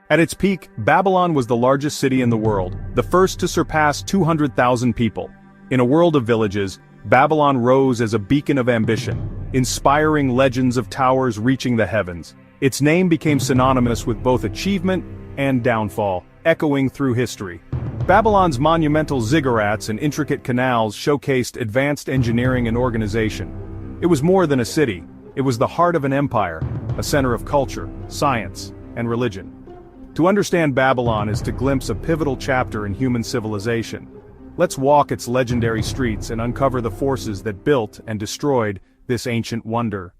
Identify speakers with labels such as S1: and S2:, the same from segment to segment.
S1: At its peak, Babylon was the largest city in the world, the first to surpass 200,000 people. In a world of villages, Babylon rose as a beacon of ambition, inspiring legends of towers reaching the heavens. Its name became synonymous with both achievement and downfall, echoing through history. Babylon's monumental ziggurats and intricate canals showcased advanced engineering and organization. It was more than a city, it was the heart of an empire, a center of culture, science, and religion. To understand Babylon is to glimpse a pivotal chapter in human civilization. Let's walk its legendary streets and uncover the forces that built and destroyed this ancient wonder.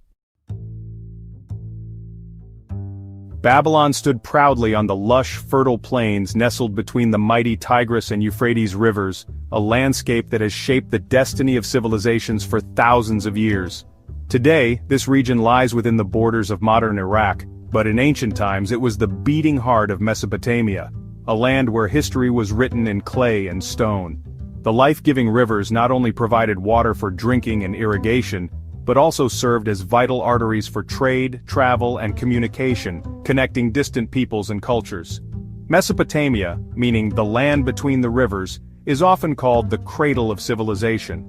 S1: Babylon stood proudly on the lush, fertile plains nestled between the mighty Tigris and Euphrates rivers, a landscape that has shaped the destiny of civilizations for thousands of years. Today, this region lies within the borders of modern Iraq, but in ancient times it was the beating heart of Mesopotamia, a land where history was written in clay and stone. The life-giving rivers not only provided water for drinking and irrigation, but also served as vital arteries for trade, travel, and communication, connecting distant peoples and cultures. Mesopotamia, meaning the land between the rivers, is often called the cradle of civilization.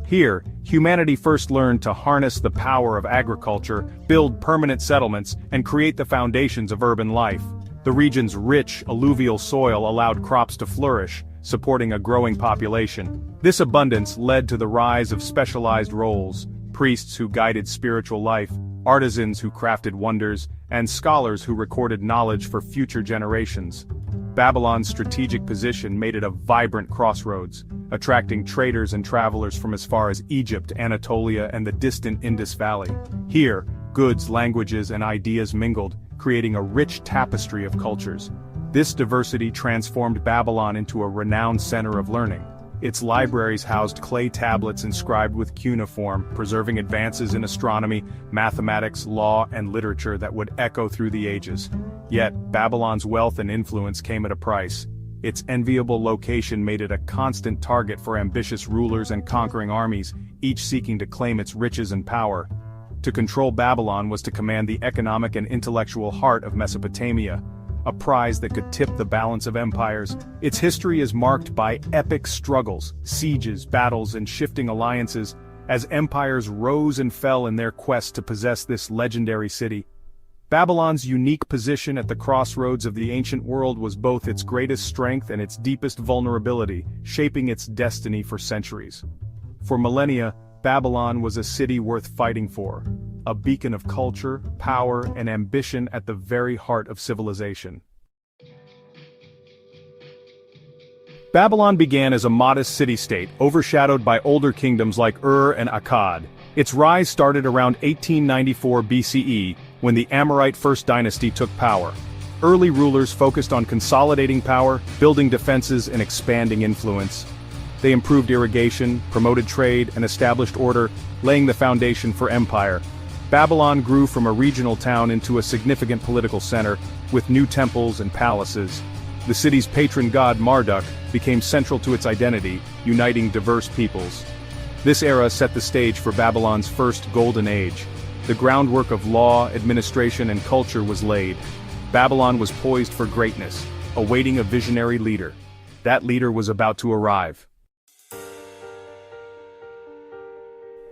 S1: Here, humanity first learned to harness the power of agriculture, build permanent settlements, and create the foundations of urban life. The region's rich, alluvial soil allowed crops to flourish, supporting a growing population. This abundance led to the rise of specialized roles: priests who guided spiritual life, artisans who crafted wonders, and scholars who recorded knowledge for future generations. Babylon's strategic position made it a vibrant crossroads, attracting traders and travelers from as far as Egypt, Anatolia, and the distant Indus Valley. Here, goods, languages, and ideas mingled, creating a rich tapestry of cultures. This diversity transformed Babylon into a renowned center of learning. Its libraries housed clay tablets inscribed with cuneiform, preserving advances in astronomy, mathematics, law, and literature that would echo through the ages. Yet, Babylon's wealth and influence came at a price. Its enviable location made it a constant target for ambitious rulers and conquering armies, each seeking to claim its riches and power. To control Babylon was to command the economic and intellectual heart of Mesopotamia, a prize that could tip the balance of empires. Its history is marked by epic struggles, sieges, battles, and shifting alliances, as empires rose and fell in their quest to possess this legendary city. Babylon's unique position at the crossroads of the ancient world was both its greatest strength and its deepest vulnerability, shaping its destiny for centuries. For millennia, Babylon was a city worth fighting for, a beacon of culture, power, and ambition at the very heart of civilization. Babylon began as a modest city-state, overshadowed by older kingdoms like Ur and Akkad. Its rise started around 1894 BCE, when the Amorite First Dynasty took power. Early rulers focused on consolidating power, building defenses, and expanding influence. They improved irrigation, promoted trade, and established order, laying the foundation for empire. Babylon grew from a regional town into a significant political center, with new temples and palaces. The city's patron god Marduk became central to its identity, uniting diverse peoples. This era set the stage for Babylon's first golden age. The groundwork of law, administration, and culture was laid. Babylon was poised for greatness, awaiting a visionary leader. That leader was about to arrive.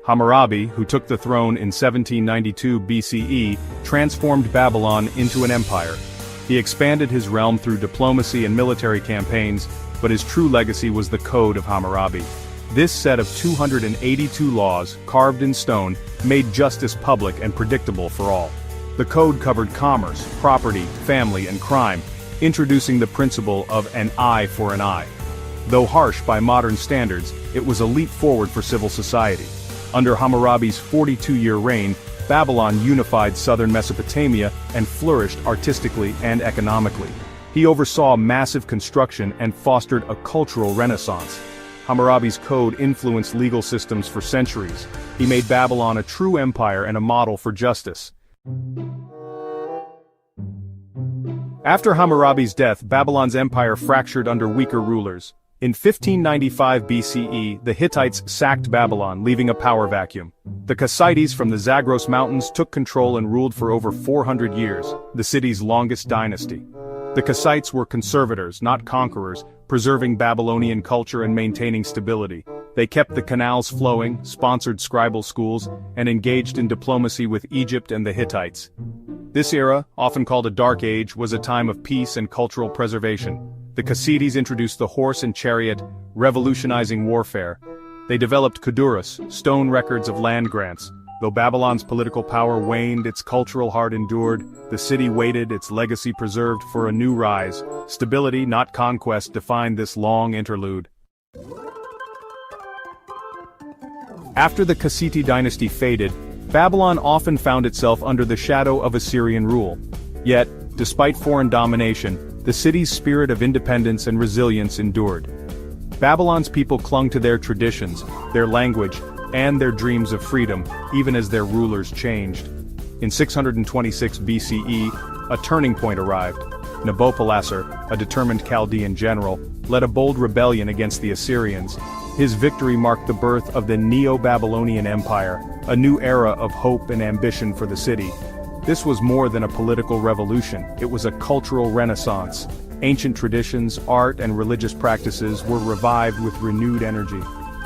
S1: Hammurabi, who took the throne in 1792 BCE, transformed Babylon into an empire. He expanded his realm through diplomacy and military campaigns, but his true legacy was the Code of Hammurabi. This set of 282 laws, carved in stone, made justice public and predictable for all. The code covered commerce, property, family, and crime, introducing the principle of an eye for an eye. Though harsh by modern standards, it was a leap forward for civil society. Under Hammurabi's 42-year reign, Babylon unified southern Mesopotamia and flourished artistically and economically. He oversaw massive construction and fostered a cultural renaissance. Hammurabi's code influenced legal systems for centuries. He made Babylon a true empire and a model for justice. After Hammurabi's death, Babylon's empire fractured under weaker rulers. In 1595 BCE, the Hittites sacked Babylon, leaving a power vacuum. The Kassites from the Zagros Mountains took control and ruled for over 400 years, the city's longest dynasty. The Kassites were conservators, not conquerors, preserving Babylonian culture and maintaining stability. They kept the canals flowing, sponsored scribal schools, and engaged in diplomacy with Egypt and the Hittites. This era, often called a Dark Age, was a time of peace and cultural preservation. The Kassites introduced the horse and chariot, revolutionizing warfare. They developed kudurus, stone records of land grants. Though Babylon's political power waned, its cultural heart endured. The city waited, its legacy preserved for a new rise. Stability, not conquest, defined this long interlude. After the Kassite dynasty faded, Babylon often found itself under the shadow of Assyrian rule. Yet, despite foreign domination, the city's spirit of independence and resilience endured. Babylon's people clung to their traditions, their language, and their dreams of freedom, even as their rulers changed. In 626 BCE, a turning point arrived. Nabopolassar, a determined Chaldean general, led a bold rebellion against the Assyrians. His victory marked the birth of the Neo-Babylonian Empire, a new era of hope and ambition for the city. This was more than a political revolution, it was a cultural renaissance. Ancient traditions, art, and religious practices were revived with renewed energy.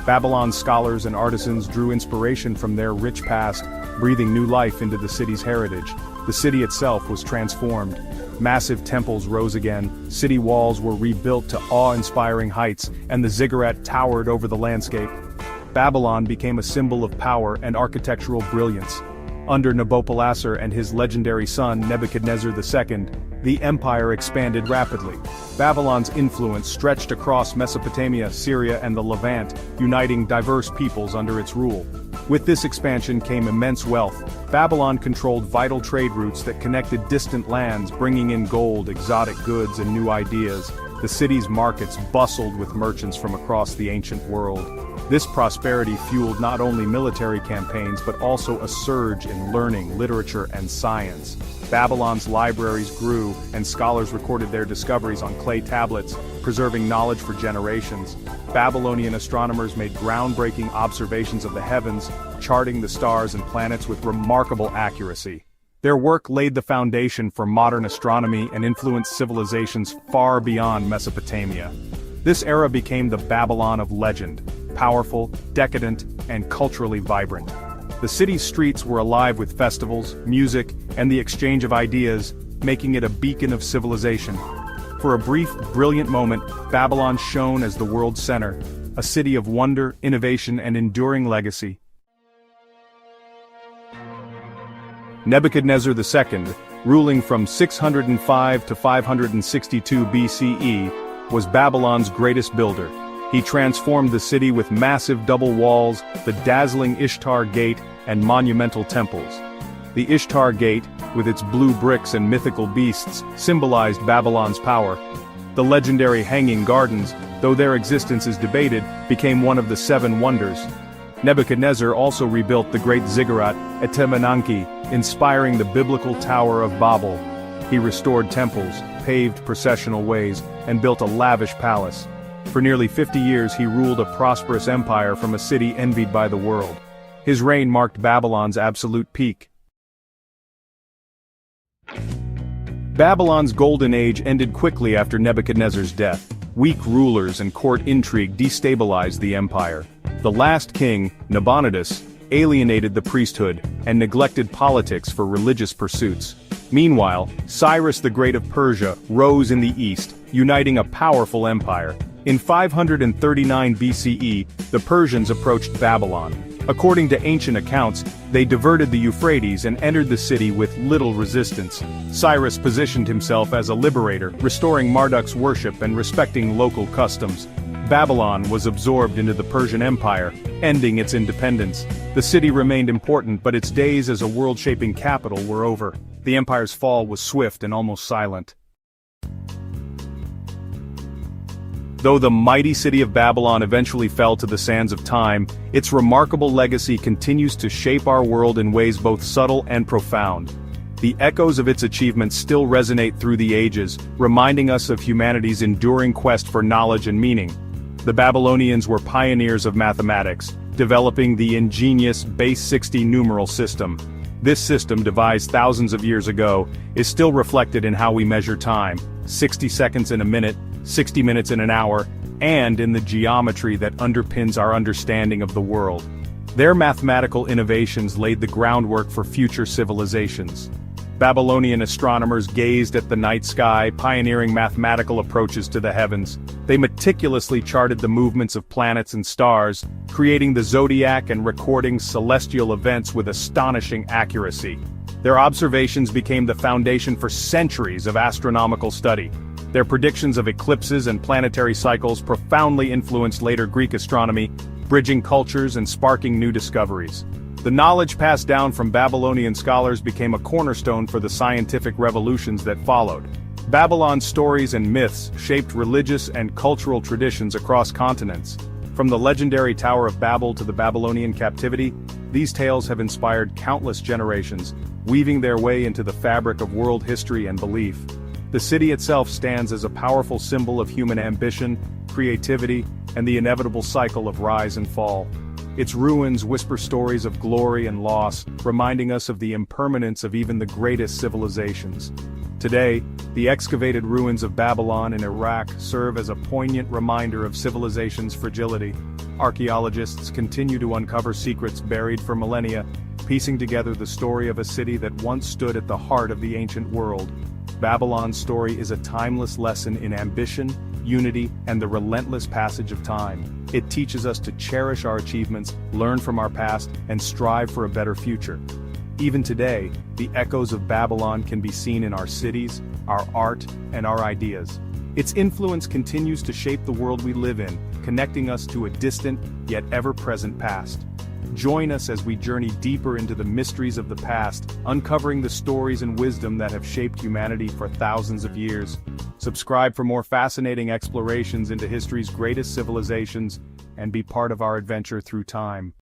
S1: Babylon's scholars and artisans drew inspiration from their rich past, breathing new life into the city's heritage. The city itself was transformed. Massive temples rose again, city walls were rebuilt to awe-inspiring heights, and the ziggurat towered over the landscape. Babylon became a symbol of power and architectural brilliance. Under Nabopolassar and his legendary son Nebuchadnezzar II, the empire expanded rapidly. Babylon's influence stretched across Mesopotamia, Syria, and the Levant, uniting diverse peoples under its rule. With this expansion came immense wealth. Babylon controlled vital trade routes that connected distant lands, bringing in gold, exotic goods, and new ideas. The city's markets bustled with merchants from across the ancient world. This prosperity fueled not only military campaigns but also a surge in learning, literature, and science. Babylon's libraries grew, and scholars recorded their discoveries on clay tablets, preserving knowledge for generations. Babylonian astronomers made groundbreaking observations of the heavens, charting the stars and planets with remarkable accuracy. Their work laid the foundation for modern astronomy and influenced civilizations far beyond Mesopotamia. This era became the Babylon of legend, powerful, decadent, and culturally vibrant. The city's streets were alive with festivals, music, and the exchange of ideas, making it a beacon of civilization. For a brief, brilliant moment, Babylon shone as the world's center, a city of wonder, innovation, and enduring legacy. Nebuchadnezzar II, ruling from 605 to 562 BCE, was Babylon's greatest builder. He transformed the city with massive double walls, the dazzling Ishtar Gate, and monumental temples. The Ishtar Gate, with its blue bricks and mythical beasts, symbolized Babylon's power. The legendary Hanging Gardens, though their existence is debated, became one of the seven wonders. Nebuchadnezzar also rebuilt the great ziggurat at Temenanki, inspiring the biblical Tower of Babel. He restored temples, paved processional ways, and built a lavish palace. For nearly 50 years he ruled a prosperous empire from a city envied by the world. His reign marked Babylon's absolute peak. Babylon's golden age ended quickly after Nebuchadnezzar's death. Weak rulers and court intrigue destabilized the empire. The last king, Nabonidus, alienated the priesthood and neglected politics for religious pursuits. Meanwhile, Cyrus the Great of Persia rose in the east, uniting a powerful empire. In 539 BCE, the Persians approached Babylon. According to ancient accounts, they diverted the Euphrates and entered the city with little resistance. Cyrus positioned himself as a liberator, restoring Marduk's worship and respecting local customs. Babylon was absorbed into the Persian Empire, ending its independence. The city remained important, but its days as a world-shaping capital were over. The empire's fall was swift and almost silent. Though the mighty city of Babylon eventually fell to the sands of time, its remarkable legacy continues to shape our world in ways both subtle and profound. The echoes of its achievements still resonate through the ages, reminding us of humanity's enduring quest for knowledge and meaning. The Babylonians were pioneers of mathematics, developing the ingenious base 60 numeral system. This system, devised thousands of years ago, is still reflected in how we measure time: 60 seconds in a minute, 60 minutes in an hour, and in the geometry that underpins our understanding of the world. Their mathematical innovations laid the groundwork for future civilizations. Babylonian astronomers gazed at the night sky, pioneering mathematical approaches to the heavens. They meticulously charted the movements of planets and stars, creating the zodiac and recording celestial events with astonishing accuracy. Their observations became the foundation for centuries of astronomical study. Their predictions of eclipses and planetary cycles profoundly influenced later Greek astronomy, bridging cultures and sparking new discoveries. The knowledge passed down from Babylonian scholars became a cornerstone for the scientific revolutions that followed. Babylon's stories and myths shaped religious and cultural traditions across continents. From the legendary Tower of Babel to the Babylonian captivity, these tales have inspired countless generations, weaving their way into the fabric of world history and belief. The city itself stands as a powerful symbol of human ambition, creativity, and the inevitable cycle of rise and fall. Its ruins whisper stories of glory and loss, reminding us of the impermanence of even the greatest civilizations. Today, the excavated ruins of Babylon in Iraq serve as a poignant reminder of civilization's fragility. Archaeologists continue to uncover secrets buried for millennia, piecing together the story of a city that once stood at the heart of the ancient world. Babylon's story is a timeless lesson in ambition, unity, and the relentless passage of time. It teaches us to cherish our achievements, learn from our past, and strive for a better future. Even today, the echoes of Babylon can be seen in our cities, our art, and our ideas. Its influence continues to shape the world we live in, connecting us to a distant, yet ever-present past. Join us as we journey deeper into the mysteries of the past, uncovering the stories and wisdom that have shaped humanity for thousands of years. Subscribe for more fascinating explorations into history's greatest civilizations, and be part of our adventure through time.